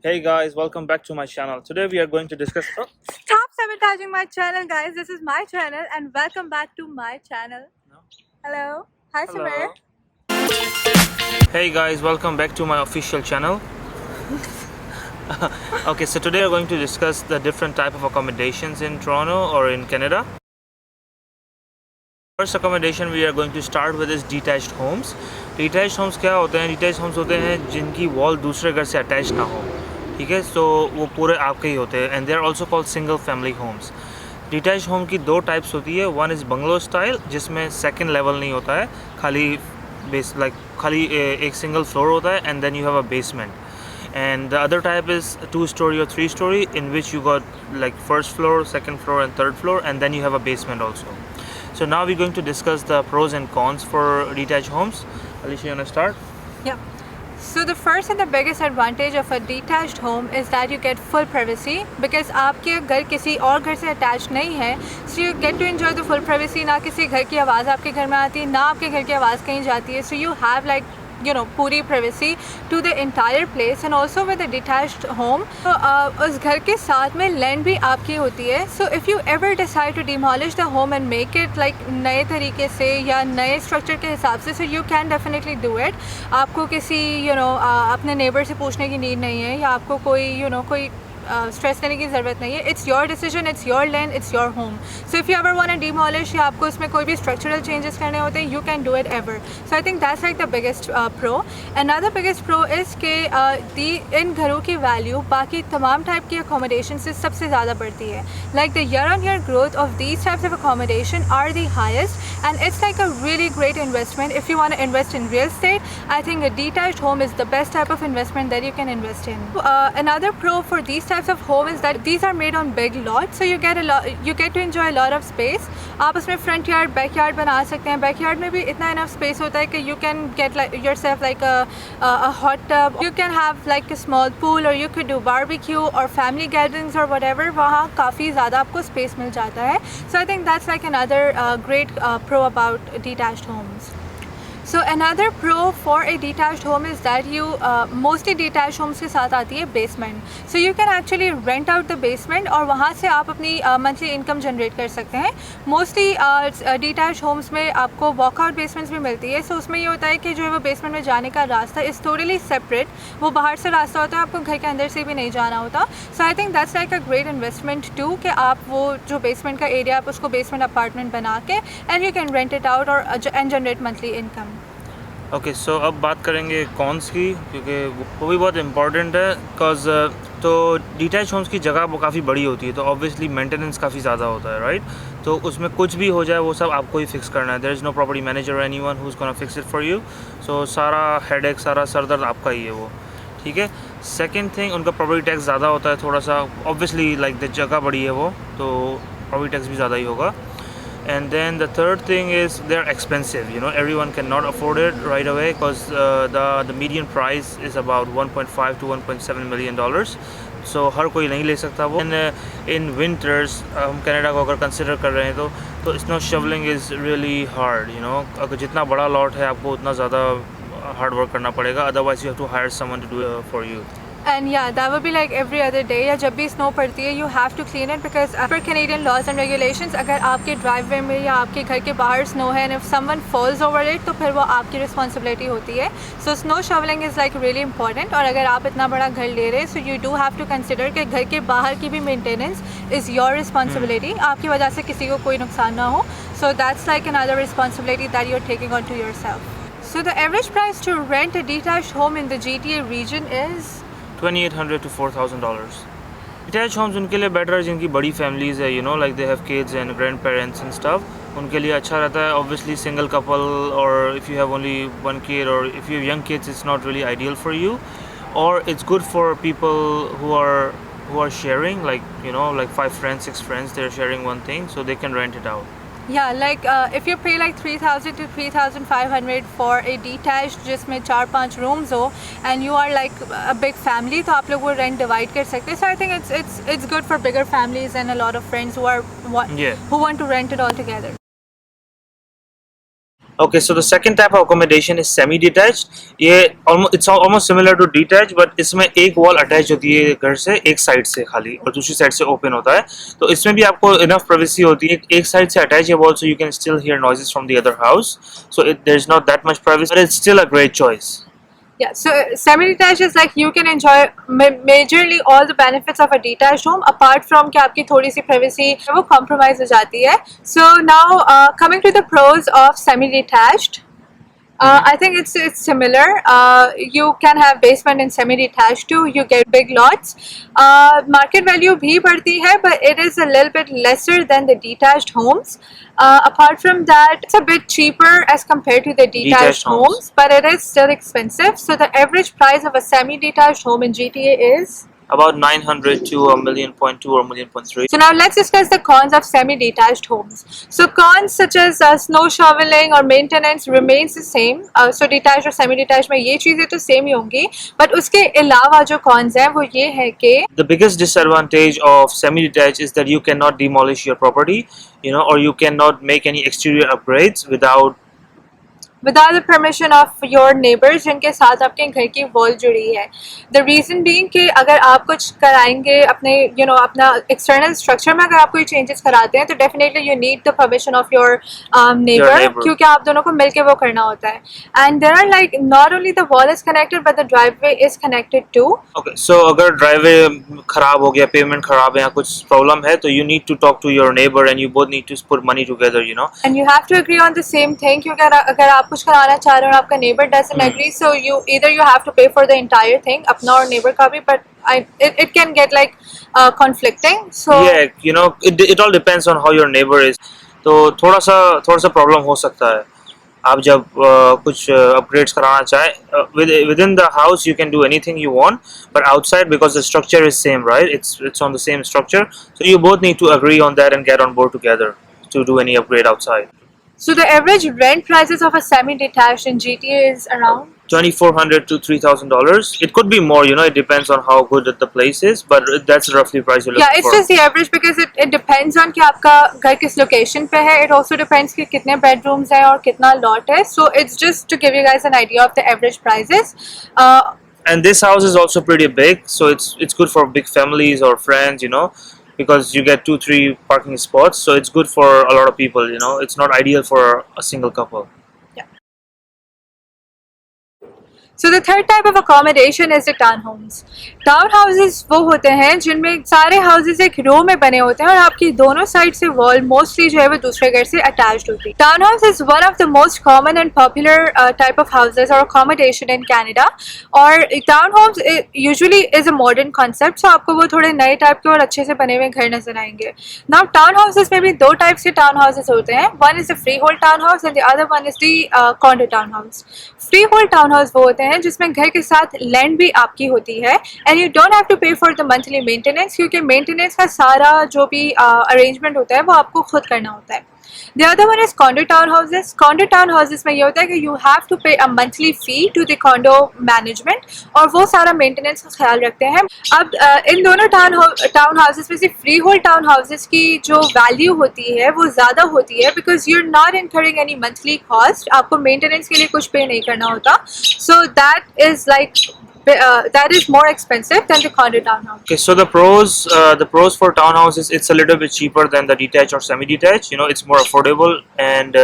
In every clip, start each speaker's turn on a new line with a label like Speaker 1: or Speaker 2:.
Speaker 1: Hey guys, welcome back to my channel. Today we are going to discuss. Oh,
Speaker 2: Stop sabotaging my channel, guys. This is my channel, and welcome back to my channel.
Speaker 1: no.
Speaker 2: Hello. Hi, Samir.
Speaker 1: Hello. Hey guys, welcome back to my official channel. Okay, so today we're going to discuss the different type of accommodations in Toronto or in Canada. First accommodation we are going to start with is detached homes. Detached homes क्या होते हैं? Detached homes होते हैं जिनकी wall दूसरे घर से attach ना हो, ठीक है? तो वो पूरे आपके ही होते हैं, and they are also called single family homes. Detach home की दो टाइप्स होती है. वन इज़ बंगलो स्टाइल, जिसमें सेकंड लेवल नहीं होता है, खाली बेस खाली एक सिंगल फ्लोर होता है, and then you have a basement. And the other type is 2-story or 3-story, in which you got like first floor, second floor and third floor, and then you have a basement also. So now we're going to discuss the pros and cons for detached homes. Alicia, you want to start?
Speaker 2: Yeah. So the first and the biggest advantage of a detached home is that you get full privacy because आपके घर किसी और घर से attached नहीं है. So you get to enjoy the full privacy. ना किसी घर की आवाज़ आपके घर में आती है, ना आपके घर की आवाज़ कहीं जाती है. So you have like पूरी privacy to the entire place. And also with a detached home, तो उस घर के साथ में land भी आपकी होती है. So if you ever decide to demolish the home and make it like नए तरीके से या नए structure के हिसाब से, so you can definitely do it. आपको किसी अपने neighbor से पूछने की need नहीं है, या आपको कोई स्ट्रेस करने की ज़रूरत नहीं है. It's your decision, it's your land, it's your home. So if you ever want to demolish या आपको इसमें कोई भी स्ट्रक्चरल चेंजेस करने होते हैं, you can do it ever. So I think that's like the biggest pro. Another biggest pro is के इन घरों की वैल्यू बाकी तमाम टाइप की अकोमोडेशन से सबसे ज़्यादा बढ़ती है. Like the year on year growth of these types of accommodation are the highest, and it's like a really great investment. If you want to invest in real estate, I think a detached home is the best type of investment that you can invest in. Another pro for these types of home is that these are made on big lots, so you get to enjoy a lot of space. आप उसमें front yard, backyard बना सकते हैं. Backyard में भी इतना enough space होता है कि you can get like yourself like a hot tub. You can have like a small pool, or you could do barbecue or family gatherings or whatever. वहाँ काफ़ी ज़्यादा आपको space मिल जाता है. So I think that's like another great pro about detached homes. So another pro for a detached home is that you mostly detached homes के साथ आती है basement. So you can actually rent out the basement और वहाँ से आप अपनी monthly income generate कर सकते हैं. Mostly detached homes में आपको walkout basements भी मिलती है. So उसमें ये होता है कि जो है वो basement में जाने का रास्ता is totally separate. वो बाहर से रास्ता होता है, आपको घर के अंदर से भी नहीं जाना होता. So I think that's like a great investment too, कि आप वो जो basement का area आप उसको basement apartment बना के and you can rent it out and generate monthly income.
Speaker 1: Okay, so अब बात करेंगे कॉन्स की, क्योंकि वो भी बहुत इम्पॉर्टेंट है. बिकॉज तो डिटैच होम्स की जगह वो काफ़ी बड़ी होती है, तो ऑब्वियसली मेंटेनेंस काफ़ी ज़्यादा होता है, राइट? तो उसमें कुछ भी हो जाए वो सब आपको ही फिक्स करना है. There is no property manager anyone who is gonna fix it for you. So सारा हेडेक, सारा सरदर्द आपका ही है वो, ठीक है. सेकेंड थिंग, उनका प्रॉपर्टी टैक्स ज़्यादा होता है थोड़ा सा. ऑब्वियसली लाइक द जगह बड़ी है वो, तो प्रॉपर्टी टैक्स भी ज़्यादा ही होगा. And then the third thing is they're expensive. Everyone cannot afford it right away, because the median price is about 1.5 to 1.7 million dollars. So हर कोई नहीं ले सकता वो. And in winters हम कनाडा को अगर कंसिडर कर रहे हैं तो snow shoveling is really hard. अगर जितना बड़ा लॉट है आपको उतना ज़्यादा हार्ड वर्क करना पड़ेगा. Otherwise you have to hire someone to do it for you.
Speaker 2: And yeah, that would be like every other day. या जब भी स्नो पड़ती है, you have to clean it because per Canadian laws and regulations, अगर आपके driveway में या आपके घर के बाहर स्नो है and if someone falls over it, तो फिर वो आपकी रिस्पॉन्सिबिलिटी होती है. So snow shoveling is like really important. और अगर आप इतना बड़ा घर ले रहे हैं, so you do have to consider कि घर के बाहर की भी maintenance is your responsibility. आपकी वजह से किसी को कोई नुकसान ना हो. So that's like another responsibility that you're taking onto yourself. So the average price to rent a detached home in the GTA region is
Speaker 1: $2,800 to $4,000. Detached homes उनके लिए बेटर है जिनकी बड़ी फैमिलीज़ है, like they have kids and grandparents and stuff. उनके लिए अच्छा रहता है. Obviously single couple, or if you have only one kid, or if you have young kids, it's not really ideal for you. Or it's good for people who are sharing, like 5 friends, 6 friends, they're sharing one thing, so they can rent it out.
Speaker 2: Yeah, like if you pay like 3,000 to 3,500 for a detached जिसमें 4-5 rooms हो and you are like a big family, तो आप लोग वो rent divide कर सकते हैं. So I think it's good for bigger families and a lot of friends who want to rent it all together.
Speaker 1: Okay, so the second type of accommodation is semi-detached. ये almost similar to detached, but इसमें एक wall attached होती है घर से, एक side से खाली और दूसरी side से open होता है. तो इसमें भी आपको enough privacy होती है. एक side से attached है wall, so you can still hear noises from the other house. So there's not that much privacy, but it's still a great choice.
Speaker 2: Yeah, so semi-detached is like you can enjoy majorly all the benefits of a detached home apart from कि आपकी थोड़ी सी privacy वो compromise हो जाती है. So now coming to the pros of semi-detached. I think it's similar. You can have basement in semi-detached too. You get big lots. Market value भी बढ़ती है, but it is a little bit lesser than the detached homes. Apart from that, it's a bit cheaper as compared to the detached homes, but it is still expensive. So the average price of a semi-detached home in GTA is
Speaker 1: About 900 to a million point two or million point three.
Speaker 2: So now let's discuss the cons of semi-detached homes. So cons such as snow shoveling or maintenance remains the same. So detached और semi-detached में ये चीज़ें तो same ही होंगी, but उसके अलावा जो cons हैं वो ये है कि
Speaker 1: The biggest disadvantage of semi-detached is that you cannot demolish your property, or you cannot make any exterior upgrades
Speaker 2: without the permission of your neighbors जिनके साथ आपके घर की वॉल जुड़ी है. The reason being कि अगर आप कुछ कराएंगे अपने अपना external structure में अगर आप कोई changes कराते हैं तो definitely you need the permission of your neighbor क्योंकि आप दोनों को मिलके वो करना होता है. And there are like not only the wall is connected but the driveway is connected too.
Speaker 1: Okay, so अगर driveway खराब हो गया, pavement खराब है या कुछ problem है तो you need to talk to your neighbor and you both need to put money together,
Speaker 2: And you have to agree on the same thing क्योंकि अगर आप कुछ कराना चाह रहे हो और आपका neighbor doesn't agree, so you have to pay for the entire thing अपना और neighbor का भी, but it can get like conflicting. So
Speaker 1: yeah, it all depends on how your neighbor is. तो थोड़ा सा problem हो सकता है. आप जब कुछ upgrades कराना चाहे within the house you can do anything you want, but outside because the structure is same, right? It's on the same structure, so you both need to agree on that and get on board together to do any upgrade outside.
Speaker 2: So the average rent prices of a semi-detached in GTA is around
Speaker 1: $2,400 to $3,000. It could be more, it depends on how good the place is, but that's roughly price you're looking
Speaker 2: yeah, it's
Speaker 1: for.
Speaker 2: just the average because it depends on कि आपका घर किस location पे है. It also depends कि कितने bedrooms हैं और कितना lot है. So it's just to give you guys an idea of the average prices.
Speaker 1: And this house is also pretty big, so it's good for big families or friends, because you get 2-3 parking spots, so it's good for a lot of people. It's not ideal for a single couple.
Speaker 2: So the third type of accommodation is the townhomes. Townhouses वो होते हैं जिनमें सारे houses एक row में बने होते हैं और आपकी दोनों साइड से wall mostly जो है वो दूसरे घर से attached होती है. Townhouse is one of the most common and popular type of houses or accommodation in Canada. और townhomes usually is a modern concept, so आपको वो थोड़े नए type के और अच्छे से बने हुए घर नजर आएंगे. Now townhouses में भी दो types के townhouses होते हैं. One is the freehold townhouse and the other one is the condo townhouse. Freehold townhouse वो होते हैं जिसमें घर के साथ लैंड भी आपकी होती है and you don't have to pay for the monthly maintenance क्योंकि मेंटेनेंस का सारा जो भी अरेंजमेंट होता है वो आपको खुद करना होता है. The other one is condo townhouses. Condo townhouses में ये होता है कि you have to pay a monthly fee to the condo management और वो सारा maintenance का ख्याल रखते हैं. अब इन दोनों townhouses में से freehold townhouses की जो value होती है वो ज़्यादा होती है because you're not incurring any monthly cost. आपको maintenance के लिए कुछ pay नहीं करना होता. So that is like that is more expensive than the condo townhouse.
Speaker 1: Okay, so the pros for townhouses, it's a little bit cheaper than the detached or semi-detached. It's more affordable and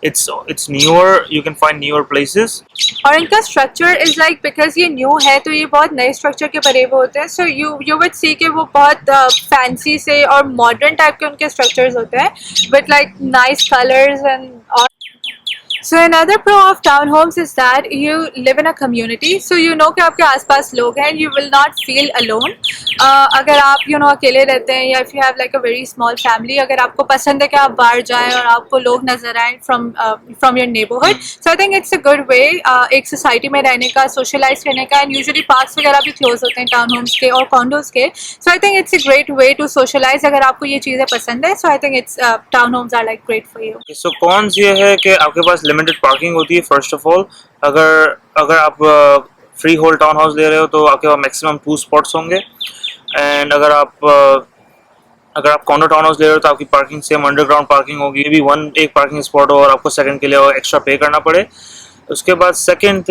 Speaker 1: it's newer. You can find newer places.
Speaker 2: और इनका structure is like because ये new है तो ये बहुत नए structure के बने हुए होते हैं. So you would see कि वो बहुत fancy से और modern type के उनके structures होते हैं with like nice colors and all. So another pro of townhomes is that you live in a community, so you know कि आपके आसपास लोग हैं, you will not feel alone. अगर आप अकेले रहते हैं या if you have like a very small family, अगर आपको पसंद है कि आप बाहर जाएं और आपको लोग नजर आएं from your neighborhood, so I think it's a good way एक society में रहने का, socialize करने का, and usually parks वगैरह भी close होते हैं townhomes के और condos के, so I think it's a great way to socialize अगर आपको ये चीज़ें पसंद है, so I think it's townhomes are like great for you.
Speaker 1: So cons ये है कि आपके पास लिमिटेड पार्किंग होती है. फर्स्ट ऑफ ऑल अगर आप फ्री होल्ड टाउन हाउस ले रहे हो तो आपके पास मैक्सिमम 2 स्पॉट्स होंगे. एंड अगर आप अगर आप कॉन्डो टाउन हाउस ले रहे हो तो आपकी पार्किंग सेम अंडरग्राउंड पार्किंग होगी, ये भी वन एक पार्किंग स्पॉट हो और आपको सेकंड के लिए और एक्स्ट्रा पे करना पड़े। उसके बाद second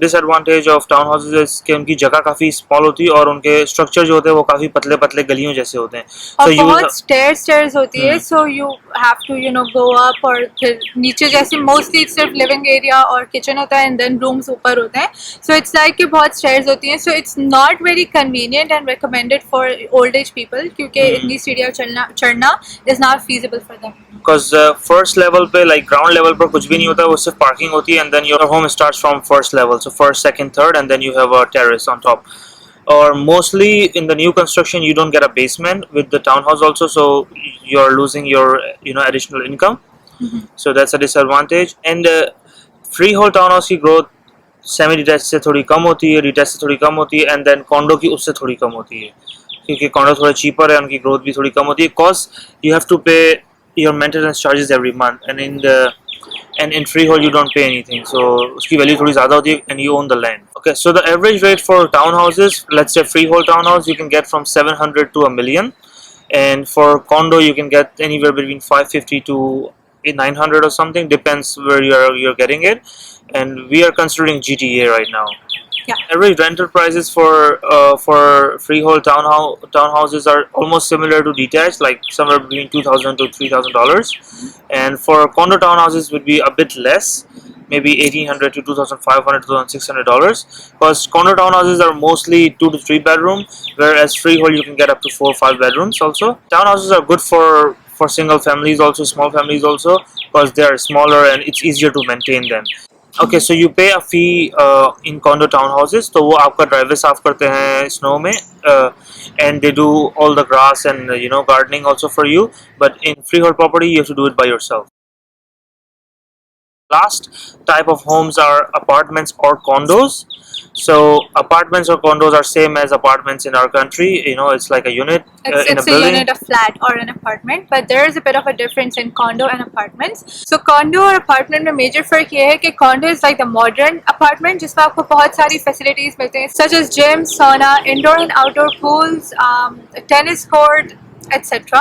Speaker 1: disadvantage of town houses कि उनकी जगह काफ़ी स्मॉल होती है और उनके स्ट्रक्चर जो होते हैं वो काफ़ी पतले पतले गलियों जैसे होते हैं।
Speaker 2: और
Speaker 1: So you
Speaker 2: बहुत स्टेयर्स होती है,
Speaker 1: hmm,
Speaker 2: so you have to go up, और फिर नीचे जैसे मोस्टली सिर्फ लिविंग एरिया और किचन होता है एंड देन रूम्स ऊपर होते हैं, सो इट्स लाइक कि बहुत स्टेयर्स होती हैं, so it's not very convenient and recommended for old age people, क्योंकि इतनी सीढ़ियाँ चढ़ना is not feasible for them.
Speaker 1: Because first level पे लाइक ग्राउंड लेवल पर कुछ भी नहीं होता, वो सिर्फ पार्किंग होती है and then your home starts from first level, so first second third and then you have a terrace on top. Or mostly in the new construction you don't get a basement with the townhouse also, so you're losing your additional income. So that's a disadvantage. And freehold townhouse की growth semi detach से थोड़ी कम होती है, detach से थोड़ी कम होती है, एंड देन कॉन्डो की उससे थोड़ी कम होती है, क्योंकि कॉन्डो थोड़ा चीपर है, उनकी ग्रोथ भी थोड़ी कम होती है, because you have to pay your maintenance charges every month, and in freehold you don't pay anything, so उसकी वैल्यू थोड़ी ज़्यादा होती है and you own the land. Okay, so the average rate for town houses, let's say freehold town house, you can get from 700 to a million, and for condo you can get anywhere between 550 to 900 or something, depends where you're getting it, and we are considering GTA right now.
Speaker 2: Yeah.
Speaker 1: Average rental prices for freehold townhouses are almost similar to detached, like somewhere between $2,000 to $3,000, and for condo townhouses would be a bit less, maybe $1,800 to $2,500 to $2,600, because condo townhouses are mostly 2 to 3 bedroom, whereas freehold you can get up to 4 or 5 bedrooms also. Townhouses are good for single families also, small families also, because they are smaller and it's easier to maintain them. Okay, so you pay a fee in condo townhouses, तो वो आपका driver साफ करते हैं snow में, and they do all the grass and gardening also for you, but in freehold property you have to do it by yourself. Last type of homes are apartments or condos. So apartments or condos are same as apartments in our country. It's like a unit in a
Speaker 2: It's a
Speaker 1: building.
Speaker 2: unit, a flat or an apartment, but there is a bit of a difference in condo and apartments. So condo और apartment में major फर्क ये है कि condo is like the modern apartment, जिसमें आपको बहुत सारी facilities मिलते हैं, such as gym, sauna, indoor and outdoor pools, tennis court, etc.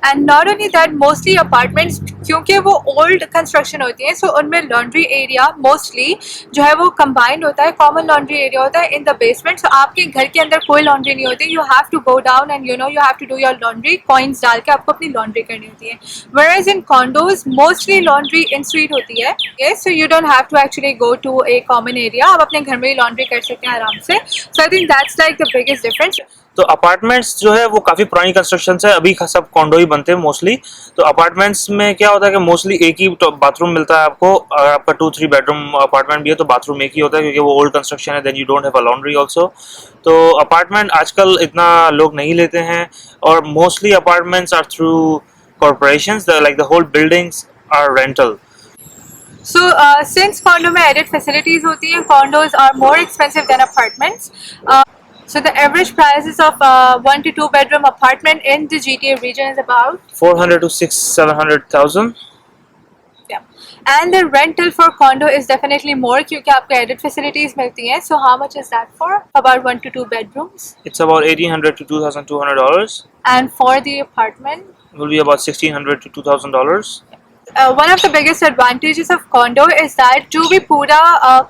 Speaker 2: And not only that, mostly apartments क्योंकि वो old construction होती हैं, so उनमें laundry area mostly जो है वो combined होता है, common laundry area होता है in the basement. So आपके घर के अंदर कोई laundry नहीं होती, you have to go down and you have to do your laundry, coins डाल के आपको अपनी laundry करनी होती है. Whereas in condos mostly laundry in suite होती है, yes, so you don't have to actually go to a common area, आप अपने घर में ही laundry कर सकते हैं आराम से. So I think that's like the biggest difference.
Speaker 1: तो अपार्टमेंट्स जो है वो काफ़ी पुरानी कंस्ट्रक्शन है, अभी सब कॉन्डो ही बनते हैं मोस्टली। तो अपार्टमेंट्स में क्या होता है कि मोस्टली एक ही बाथरूम मिलता है आपको, अगर आपका 2-3 बेडरूम अपार्टमेंट भी है तो बाथरूम एक ही होता है, क्योंकि वो ओल्ड कंस्ट्रक्शन है, then you don't have a laundry also. तो अपार्टमेंट आजकल इतना लोग नहीं लेते हैं, और mostly apartments are through corporations, like the whole buildings are rental.
Speaker 2: So since condo में added facilities होती हैं, condos are more expensive than apartments. So the average prices of 1 to 2 bedroom apartment in the GTA region is about
Speaker 1: 400 to 600-700,000.
Speaker 2: yeah. And the rental for condo is definitely more क्योंकि आपको added facilities मिलती हैं. So how much is that for? About 1 to 2 bedrooms.
Speaker 1: It's about $1,800 to $2,200.
Speaker 2: And for the apartment,
Speaker 1: Will be about $1,600 to $2,000.
Speaker 2: one of the biggest advantages of condo is that जो भी पूरा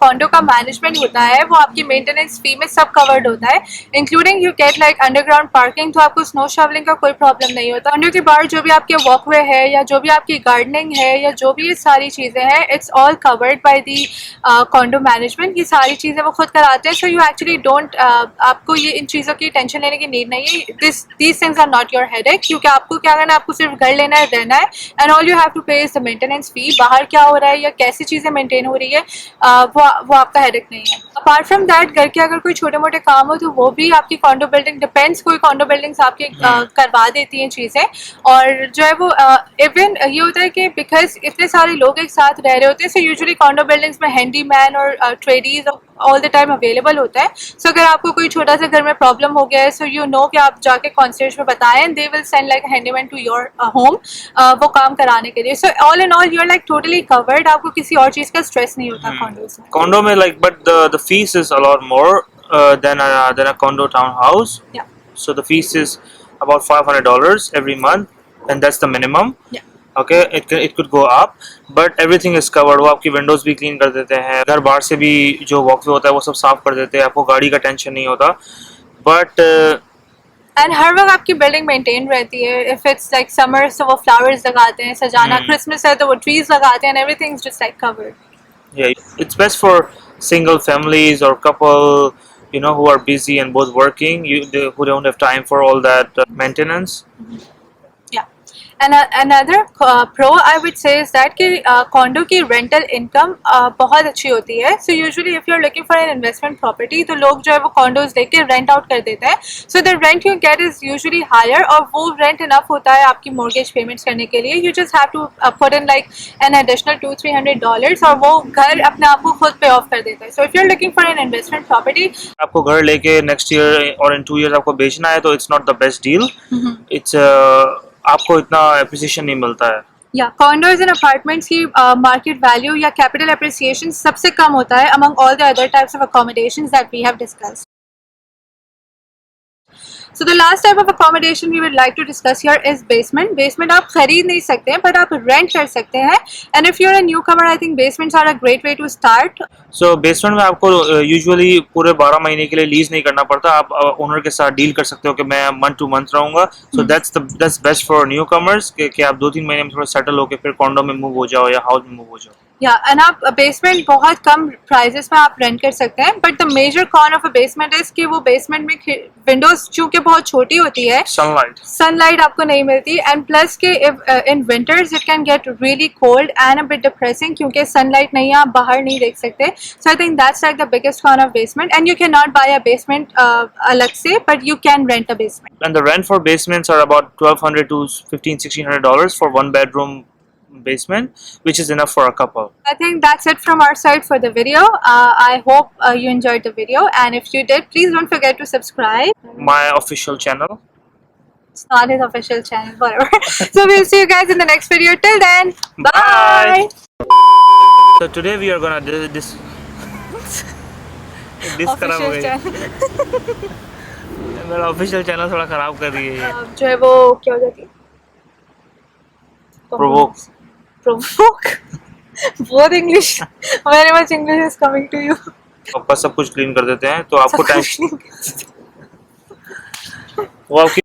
Speaker 2: condo का management होता है वो आपकी maintenance fee में सब covered होता है, including you get like underground parking, तो आपको snow shoveling का कोई problem नहीं होता. condo के बाहर जो भी आपके walkway है या जो भी आपकी gardening है या जो भी ये सारी चीज़ें हैं, it's all covered by the condo management. ये सारी चीज़ें वो खुद कराते हैं, so you actually don't आपको ये इन चीज़ों की टेंशन लेने की नीड नहीं है. These things are not your headache, क्योंकि आपको क्या करना है, आपको सिर्फ घर लेना है, रहना है, and all you have to pay is the maintenance fee. बाहर क्या हो रहा है या कैसी चीज़ें मेंटेन हो रही है वो आपका हेडेक नहीं है. अपार्ट फ्रॉम दैट, घर के अगर कोई छोटे मोटे काम हो तो वो भी आपकी कॉन्डो बिल्डिंग डिपेंड्स, कोई कॉन्डो बिल्डिंग्स आपके करवा देती हैं चीज़ें. और जो है वो इवन ये होता है कि बिकॉज इतने सारे लोग एक साथ रह रहे होते हैं, सो यूजुअली कॉन्डो बिल्डिंग्स में हैंडीमैन और ट्रेडीज ऑल द टाइम अवेलेबल होता है. सो अगर आपको कोई छोटा सा घर में प्रॉब्लम हो गया है, सो यू नो कि आप जाके कॉन्सियर्ज में बताएं, they will send like handyman to your home वो काम कराने के लिए. So all in all you are like totally covered, आपको किसी और चीज़ का स्ट्रेस नहीं होता कॉन्डोज में.
Speaker 1: Condo में like, but the fees is a lot more than a condo townhouse.
Speaker 2: Yeah.
Speaker 1: So the fees is about $500 every month, and that's the minimum.
Speaker 2: Yeah.
Speaker 1: Okay, it could go up, but everything is covered. वो आपकी Windows भी clean कर देते हैं, घर बाहर से भी जो वॉकवे होता है वो सब साफ कर देते हैं, आपको गाड़ी का टेंशन नहीं होता. बट
Speaker 2: एंड हर वक्त आपकी बिल्डिंग मेंटेन रहती है. इफ इट्स लाइक समर तो वो फ्लावर्स लगाते हैं सजाना, क्रिसमस है तो वो ट्रीज लगाते हैं, and everything is just like covered.
Speaker 1: yeah, it's best for single families or couple, you know, who are busy and both working, who don't have time for all that maintenance.
Speaker 2: And another pro I would say is that कि condo की rental income बहुत अच्छी होती है. So usually if you're looking for an investment property तो लोग जो है वो condos लेके rent out कर देते हैं. So the rent you get is usually higher, और वो rent enough होता है आपकी mortgage payments करने के लिए. You just have to put in like an additional $200-300, और वो घर अपने आप को खुद pay off कर देता है. So if you're looking for an investment property,
Speaker 1: आपको घर लेके next year or in 2 years आपको बेचना है तो it's not the best deal. It's आपको इतना एप्रिसिएशन नहीं मिलता है.
Speaker 2: या condos and apartments की market value या capital appreciation सबसे कम होता है among all the other types of accommodations that we have discussed. So the last type of accommodation we would like to discuss here is basement. Basement आप खरीद नहीं सकते हैं, but आप rent कर सकते हैं. And if you're a newcomer, I think basements are a great way to start.
Speaker 1: So basement में आपको यूजुअली पूरे 12 महीने के लिए लीज नहीं करना पड़ता. आप ओनर के साथ डील कर सकते हो कि मैं मंथ टू मंथ रहूंगा. So that's best for newcomers कि आप 2-3 महीने में थोड़ा सेटल होकर फिर कॉन्डो में मूव हो जाओ या हाउस में मूव हो जाओ.
Speaker 2: या एंड आप बेसमेंट बहुत कम प्राइजेस में आप रेंट कर सकते हैं. But the major con of a basement is कि वो बेसमेंट में विंडोज चूंकि बहुत छोटी होती है, सनलाइट आपको नहीं मिलती. एंड प्लस के in winters it can get really cold and a bit depressing, क्योंकि सनलाइट नहीं है, आप बाहर नहीं देख सकते. So I think that's like the biggest con of basement. And you can not buy a basement अलग से, but you can rent a basement.
Speaker 1: And the rent for basements are about $1,200 to $1,500-$1,600 for 1-bedroom basement, which is enough for a couple.
Speaker 2: I think that's it from our side for the video. I hope you enjoyed the video, and if you did, please don't forget to subscribe.
Speaker 1: My official channel.
Speaker 2: It's not his official channel, whatever. So we'll see you guys in the next video. Till then, bye.
Speaker 1: So today we are gonna do this.
Speaker 2: Official channel.
Speaker 1: मेरा official channel थोड़ा खराब कर रही है ये.
Speaker 2: जो है वो क्या हो जाती है?
Speaker 1: Provoke.
Speaker 2: बहुत English. Very much English is coming to you.
Speaker 1: आपका सब कुछ क्लीन कर देते हैं तो आपको टाइम वो आपकी